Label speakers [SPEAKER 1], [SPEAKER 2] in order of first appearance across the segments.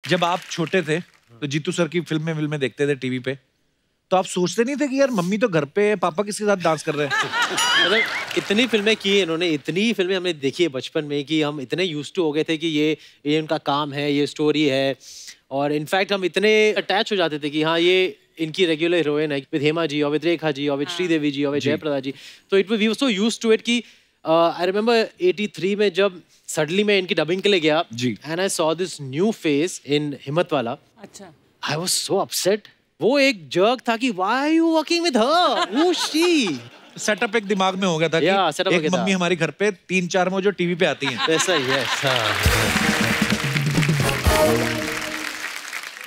[SPEAKER 1] जब आप छोटे थे तो जीतू सर की फिल्में देखते थे टीवी पे, तो आप सोचते नहीं थे कि यार मम्मी तो घर पे है, पापा किसके साथ डांस कर रहे हैं?
[SPEAKER 2] मतलब इतनी फिल्में की है इन्होंने, इतनी फिल्में हमने देखी है बचपन में कि हम इतने यूज्ड टू हो गए थे कि ये उनका काम है, ये स्टोरी है। और इनफैक्ट हम इतने अटैच हो जाते थे कि हाँ ये इनकी रेगुलर हीरोइन है, विद हेमा जी और विद रेखा जी और विद श्रीदेवी जी और विद जयप्रदा जी। तो it we were so used to it कि आई रिमेंबर 83 में जब सडनली मैं इनकी डबिंग के लिए गया and I saw this new face in हिम्मत वाला।
[SPEAKER 3] अच्छा,
[SPEAKER 2] आई वाज सो अपसेट। वो एक जर्क था कि why are you working with her, who she.
[SPEAKER 1] Setup एक दिमाग में हो गया था कि एक मम्मी हमारी घर पे 3-4 में जो टीवी पे आती हैं।
[SPEAKER 2] ऐसा ही है।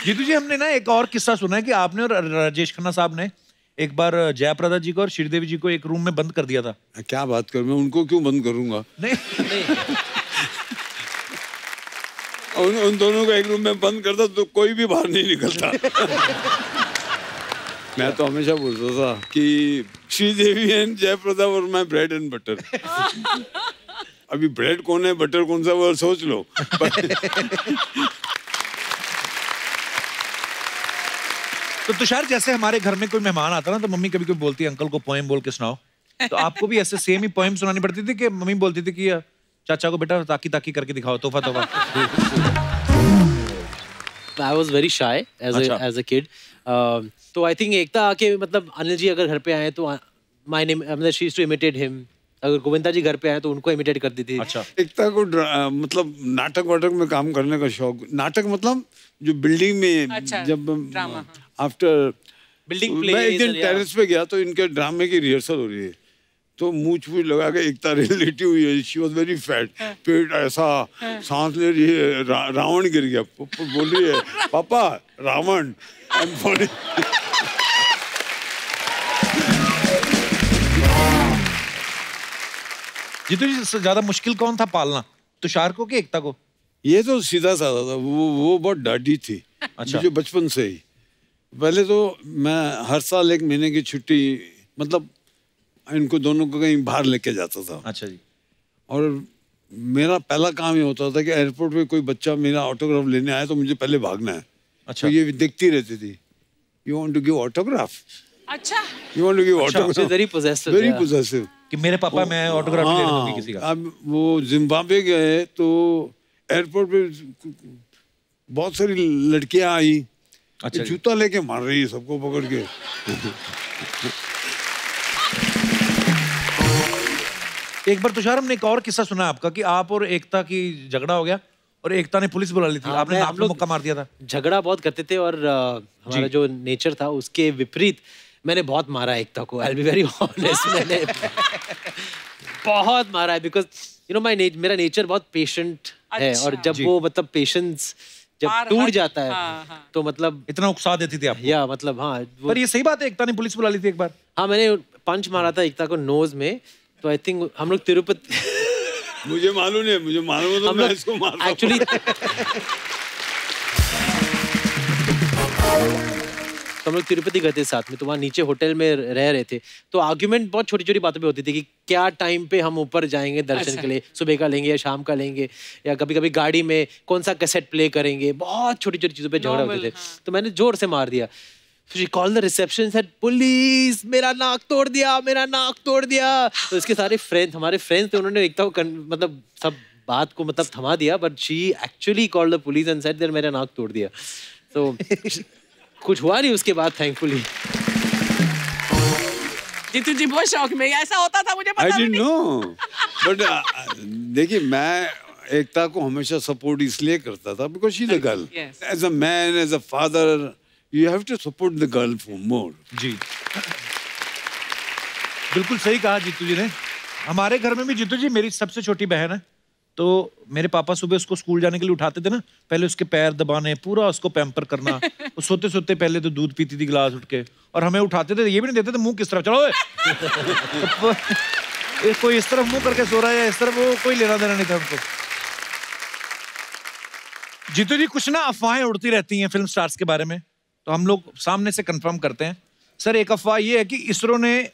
[SPEAKER 1] जीतू जी, हमने ना एक और किस्सा सुना है कि आपने और राजेश खन्ना साहब ने एक बार जयप्रदा जी को और श्रीदेवी जी को एक रूम में बंद कर दिया था।
[SPEAKER 4] क्या बात कर, मैं उनको क्यों बंद करूंगा?
[SPEAKER 1] नहीं
[SPEAKER 4] उन दोनों को एक रूम में बंद करता तो कोई भी बाहर नहीं निकलता। मैं तो हमेशा बोलता था कि Sridevi and Jaya Prada were my bread and butter. अभी ब्रेड कौन है, बटर कौन सा, वो सोच लो।
[SPEAKER 1] तो तुषार, जैसे हमारे घर में कोई मेहमान आता ना तो मम्मी कभी कभी बोलती है अंकल को पोएम बोल के सुनाओ, तो आपको भी ऐसे सेम ही पोएम सुनानी पड़ती थी कि मम्मी बोलती थी कि चाचा को बेटा ताकी ताकी करके दिखाओ, तोहफा तोहफा?
[SPEAKER 2] I was very shy as a kid. तो I think एकता आके मतलब अनिल जी अगर घर पे आए तो my name मतलब she used to imitate him. अगर गोविंदा जी घर पे आए तो उनको इमिटेट करती थी।
[SPEAKER 1] अच्छा।
[SPEAKER 4] एकता को मतलब नाटक वाटक में काम करने का शौक। नाटक मतलब जो बिल्डिंग में जब आफ्टर
[SPEAKER 2] बिल्डिंग प्ले,
[SPEAKER 4] मैं एक दिन टेरेस पे गया तो इनके ड्रामे की रिहर्सल हो रही है, तो मूछ लगा के एकता लेटी हुई है। शी वाज वेरी फैट, पेट ऐसा, सांस ले रही है, रावण गिर गया। बोल रही है पापा रावण।
[SPEAKER 1] जीतू जी, ज्यादा मुश्किल कौन था पालना, तुषार को कि एकता को?
[SPEAKER 4] ये तो सीधा साधा था, वो बहुत डांटी थी।
[SPEAKER 1] अच्छा।
[SPEAKER 4] मुझे बचपन से ही। पहले तो मैं हर साल 1 महीने की छुट्टी मतलब इनको दोनों को कहीं बाहर लेके जाता था।
[SPEAKER 1] अच्छा जी।
[SPEAKER 4] और मेरा पहला काम ये होता था कि एयरपोर्ट पे कोई बच्चा मेरा ऑटोग्राफ लेने आया तो मुझे पहले भागना है।
[SPEAKER 1] अच्छा।
[SPEAKER 4] तो ये देखती रहती थी, you want to give autograph,
[SPEAKER 3] अच्छा,
[SPEAKER 4] you want to give autograph.
[SPEAKER 2] Very
[SPEAKER 4] possessive
[SPEAKER 1] कि मेरे पापा मैं ऑटोग्राफ ले दूंगी किसी का।
[SPEAKER 4] अब वो जिम्बाब्वे गए तो एयरपोर्ट पे बहुत सारी लड़कियां आई।
[SPEAKER 1] अच्छा।
[SPEAKER 4] जूता लेके मार रही है सबको पकड़ के।
[SPEAKER 1] एक बार तुषार, हमने एक और किस्सा सुना आपका कि आप और एकता की झगड़ा हो गया और एकता ने पुलिस बुला ली थी। आपने नाक में मुक्का मार दिया था।
[SPEAKER 2] झगड़ा बहुत करते थे और हमारा जो नेचर था उसके विपरीत मैंने बहुत मारा एकता को। I'll be very honest, मैंने बहुत मारा है बिकॉज यू नो मेरा नेचर बहुत पेशेंट है। और जब वो मतलब पेशेंस जब टूट जाता है तो मतलब
[SPEAKER 1] इतना उकसा देती थी आप?
[SPEAKER 2] या मतलब हाँ।
[SPEAKER 1] पर ये सही बात है, एकता ने पुलिस बुला ली थी एक बार।
[SPEAKER 2] हाँ, मैंने पंच मारा था एकता को नोज में। तो आई थिंक हम लोग तिरुपति
[SPEAKER 4] मुझे मालूम नहीं, मुझे मालूम है तो मैं इसको मारता हूँ।
[SPEAKER 2] एक्चुअली तो हम लोग तिरुपति गए थे साथ में, तो वहाँ नीचे होटल में रह रहे थे। तो आर्ग्यूमेंट बहुत छोटी छोटी बातों पे होती थी कि क्या टाइम पे हम ऊपर जाएंगे दर्शन के लिए, सुबह का लेंगे या शाम का लेंगे, या कभी कभी गाड़ी में कौन सा कैसेट प्ले करेंगे। बहुत छोटी छोटी चीज़ों पे झगड़ा होते थे। तो मैंने जोर से मार दिया। She called the reception and said, "Police, मेरा नाक तोड़ दिया, मेरा नाक तोड़ दिया।" तो इसके सारे हमारे फ्रेंड्स थे, उन्होंने एकता को मतलब सब बात को मतलब थमा दिया, but she actually called the police and said that मेरा नाक तोड़ दिया। तो कुछ हुआ नहीं उसके बाद, thankfully।
[SPEAKER 3] जीतू जी बहुत शौक में ऐसा होता था, मुझे पता
[SPEAKER 4] नहीं। I didn't know, but देखिए मैं एकता को हमेशा सपोर्ट इसलिए करता था because she's a girl. As a man, as a father, you have to support the girl for more.
[SPEAKER 1] जी, बिल्कुल सही कहा जीतू जी ने। हमारे घर में भी जीतू जी मेरी सबसे छोटी बहन है, तो मेरे पापा सुबह उसको स्कूल जाने के लिए उठाते थे ना, पहले उसके पैर दबाने, पूरा उसको पैम्पर करना। वो सोते सोते पहले तो दूध पीती थी गिलास उठ के, और हमें उठाते थे, ये भी नहीं देते थे मुंह किस तरफ, चलो तो कोई इस तरफ मुंह करके सो रहा है, इस तरफ, वो कोई लेना देना नहीं था उनको। जीतू जी, कुछ ना अफवाहें उड़ती रहती हैं फिल्म स्टार्स के बारे में, तो हम लोग सामने से कंफर्म करते हैं। सर, एक अफवाह ये है कि इसरो ने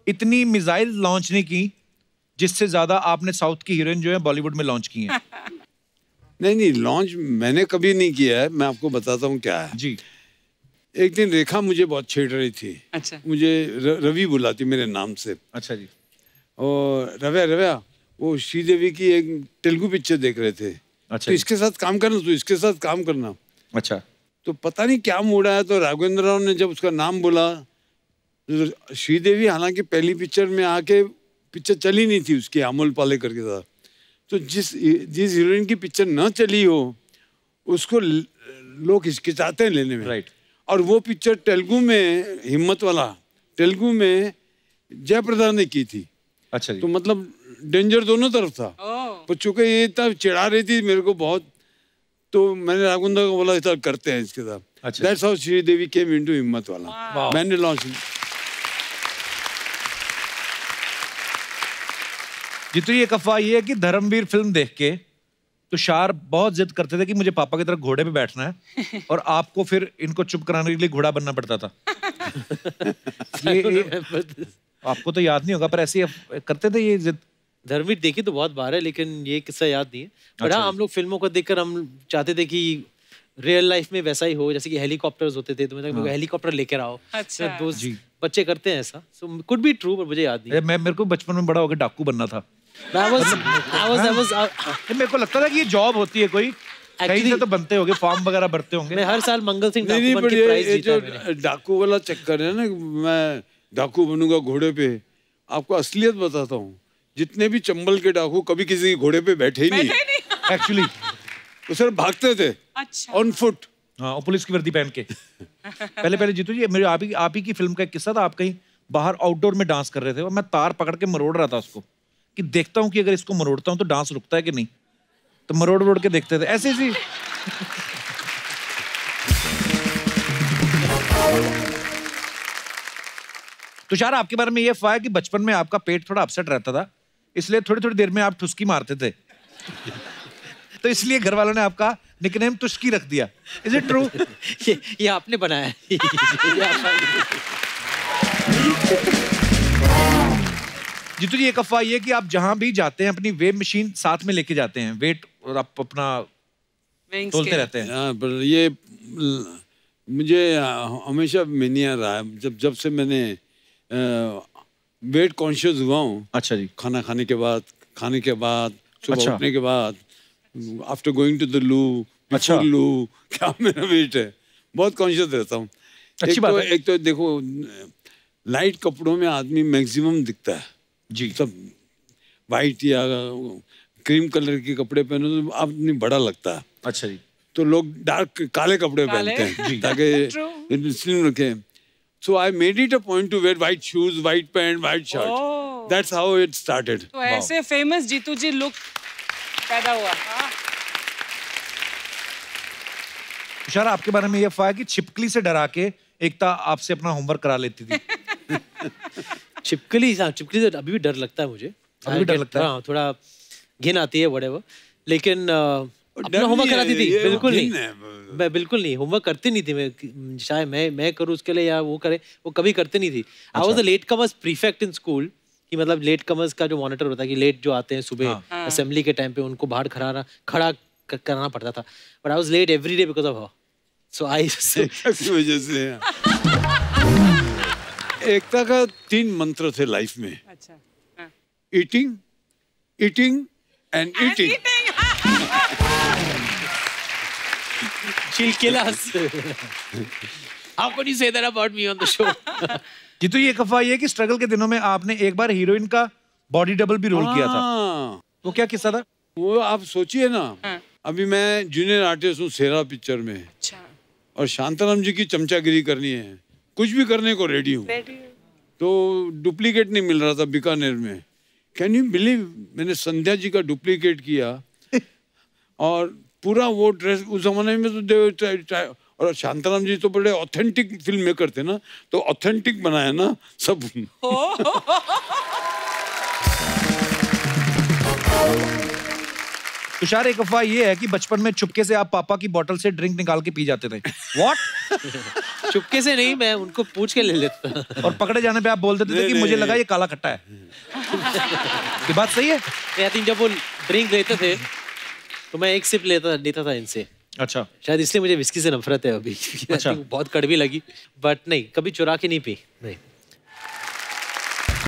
[SPEAKER 1] इतनी मिसाइल लॉन्च नहीं की जिससे ज्यादा आपने साउथ की हीरोइन जो है बॉलीवुड में लॉन्च की हैं।
[SPEAKER 4] नहीं, लॉन्च मैंने कभी नहीं किया है, मैं आपको बताता हूँ क्या है
[SPEAKER 1] जी।
[SPEAKER 4] एक दिन रेखा मुझे बहुत छेड़ रही थी।
[SPEAKER 3] अच्छा।
[SPEAKER 4] मुझे रवि बुलाती मेरे नाम से।
[SPEAKER 1] अच्छा जी।
[SPEAKER 4] और रव्या वो श्रीदेवी की एक तेलुगु पिक्चर देख रहे थे।
[SPEAKER 1] अच्छा
[SPEAKER 4] तो इसके साथ काम करना, तो इसके साथ काम करना।
[SPEAKER 1] अच्छा।
[SPEAKER 4] तो पता नहीं क्या मूड आया, तो राघवेंद्र राव ने जब उसका नाम बोला, तो श्रीदेवी हालांकि पहली पिक्चर में आके पिक्चर चली नहीं थी उसकी, अमोल पालेकर के साथ, तो जिस हीरोइन की पिक्चर न चली हो उसको लोग हिचकिचाते हैं लेने में।
[SPEAKER 1] राइट।
[SPEAKER 4] और वो पिक्चर तेलुगु में, हिम्मत वाला तेलुगु में जयप्रदा ने की थी।
[SPEAKER 1] अच्छा जी।
[SPEAKER 4] तो मतलब डेंजर दोनों तरफ था। तो चूंकि ये तब चिढ़ा रही थी मेरे को बहुत, तो मैंने राघवेंद्र को बोला इतना करते हैं इसके साथ।
[SPEAKER 1] अच्छा।
[SPEAKER 4] That's how Sridevi came into हिम्मत वाला। मैंने लॉन्च।
[SPEAKER 1] जितनी एक अफवाह ये है कि धर्मवीर फिल्म देख के तुषार बहुत जिद करते थे कि मुझे पापा की तरह घोड़े पे बैठना है, और आपको फिर इनको चुप कराने के लिए घोड़ा बनना पड़ता था। ये आपको तो याद नहीं होगा, पर ऐसे करते थे ये जिद।
[SPEAKER 2] धर्मवीर देखी तो बहुत बार है, लेकिन ये किस्सा याद नहीं है। बट हाँ, हम लोग फिल्मों को देखकर हम चाहते थे कि रियल लाइफ में वैसा ही हो, जैसे कि हेलीकॉप्टर्स होते थे, तो मतलब हेलीकॉप्टर लेकर आओ।
[SPEAKER 3] अच्छा।
[SPEAKER 2] तो बच्चे करते हैं ऐसा, सो कुड बी ट्रू, पर मुझे याद नहीं।
[SPEAKER 1] मेरे को बचपन में बड़ा होकर डाकू बनना था। मेरे को लगता था कि ये जॉब होती है कोई, कहीं से तो बनते होंगे, फॉर्म वगैरह भरते होंगे।
[SPEAKER 2] मैं हर साल मंगल सिंह
[SPEAKER 4] नहीं,
[SPEAKER 2] डाकू बन के प्राइज जीता
[SPEAKER 4] जो
[SPEAKER 2] है मैंने।
[SPEAKER 4] डाकू वाला चक्कर है ना, मैं डाकू बनूंगा घोड़े पे, आपको असलियत बताता हूँ, जितने भी चंबल के डाकू कभी किसी के घोड़े पे बैठे ही नहीं एक्चुअली। वो सिर्फ भागते थे।
[SPEAKER 3] अच्छा।
[SPEAKER 4] On foot.
[SPEAKER 1] हाँ, और पुलिस की वर्दी पहन के। पहले जीतू जी, मेरे आप ही की फिल्म का एक किस्सा था। आप कहीं बाहर आउटडोर में डांस कर रहे थे और मैं तार पकड़ के मरोड़ रहा था उसको, कि देखता हूँ कि अगर इसको मरोड़ता हूँ तो डांस रुकता है कि नहीं। तो मरोड़ के देखते थे ऐसे ही। तुषार, आपके बारे में ये अफवाह है कि बचपन में आपका पेट थोड़ा अपसेट रहता था, इसलिए थोड़ी देर में आप ठुसकी मारते थे। तो इसलिए घर वालों ने आपका निकनेम तुष्की रख दिया। Is it true?
[SPEAKER 2] ये आपने बनाया है।
[SPEAKER 1] जीतू जी, एक अफवाह ये कि आप जहां भी जाते हैं अपनी वेब मशीन साथ में लेके जाते हैं, वेट और आप अपना तोलते रहते हैं।
[SPEAKER 4] हाँ, पर ये मुझे हमेशा मेनिया रहा है, जब से मैंने वेट कॉन्शियस हुआ हूँ।
[SPEAKER 1] अच्छा जी।
[SPEAKER 4] खाना खाने के बाद, सुबह उठने के बाद, after going to the loo, before loo, क्या मेरा वेट है, बहुत कॉन्शियस रहता हूँ।
[SPEAKER 1] अच्छी बात है।
[SPEAKER 4] एक तो देखो, लाइट कपड़ों में आदमी मैक्सिमम दिखता है
[SPEAKER 1] जी।
[SPEAKER 4] सब वाइट या क्रीम कलर के कपड़े पहनो तो आदमी बड़ा लगता है।
[SPEAKER 1] अच्छा जी।
[SPEAKER 4] तो लोग डार्क काले कपड़े पहनते हैं ताकि स्लिम रखें। So I made it a point to wear white shoes, white pant, white shirt.
[SPEAKER 3] Oh.
[SPEAKER 4] That's how it started.
[SPEAKER 3] तो ऐसे फेमस जीतू जी लुक पैदा हुआ।
[SPEAKER 1] तुषार, आपके बारे में ये अफवाह है कि छिपकली से डरा के एकता आपसे अपना होमवर्क करा लेती थी।
[SPEAKER 2] छिपकली से अभी भी डर लगता है मुझे।
[SPEAKER 1] अभी भी डर लगता है?
[SPEAKER 2] हाँ, थोड़ा घिन आती है whatever, लेकिन अपना होमवर्क कराती थी। बिल्कुल नहीं, मैं बिल्कुल नहीं, होमवर्क करती नहीं थी मैं। शायद मैं करूँ उसके लिए या वो करे, वो कभी करती नहीं थी। I was the late commerce prefect in school, कि मतलब लेट कमर्स का जो मॉनिटर होता है, कि लेट जो आते हैं सुबह असेंबली के टाइम पे, उनको बाहर खड़ा करना पड़ता था। But I was late every day because of her. So I
[SPEAKER 4] की वजह से एकता का 3 मंत्र थे लाइफ में।
[SPEAKER 3] अच्छा।
[SPEAKER 4] Eating, eating and eating.
[SPEAKER 2] She'll kill us. How could you say that about me on the show?
[SPEAKER 1] Jeetu, ये अफवाह ये कि स्ट्रगल के दिनों में आपने एक बार हीरोइन का बॉडी डबल भी रोल किया था। वो क्या किस्सा था?
[SPEAKER 4] वो आप सोचिए ना, अभी मैं जूनियर आर्टिस्ट हूँ सेरा पिक्चर में।
[SPEAKER 3] अच्छा।
[SPEAKER 4] और शांताराम जी की चमचागिरी करनी है, कुछ भी करने को रेडी हूँ। तो डुप्लीकेट नहीं मिल रहा था बीकानेर में। कैन यू बिलीव, मैंने संध्या जी का डुप्लीकेट किया और पूरा वो ड्रेस, उस जमाने में तो और शांताराम जी तो बड़े ऑथेंटिक फिल्म मेकर थे ना, तो ऑथेंटिक बनाया ना सब।
[SPEAKER 1] तुषार, एक अफवाह ये है कि बचपन में चुपके से आप पापा की बोतल से ड्रिंक निकाल के पी जाते थे। व्हाट?
[SPEAKER 2] चुपके से नहीं, मैं उनको पूछ के ले लेता।
[SPEAKER 1] और पकड़े जाने पे आप बोल देते थे कि मुझे लगा ये काला खट्टा है। ये बात सही है?
[SPEAKER 2] आई थिंक जब वो ड्रिंक लेते थे तो मैं एक सिप लेता था इनसे।
[SPEAKER 1] अच्छा।
[SPEAKER 2] शायद इसलिए मुझे विस्की से नफरत है अभी।
[SPEAKER 1] अच्छा।
[SPEAKER 2] बहुत कड़वी लगी, बट नहीं, कभी चुरा के नहीं पी, नहीं।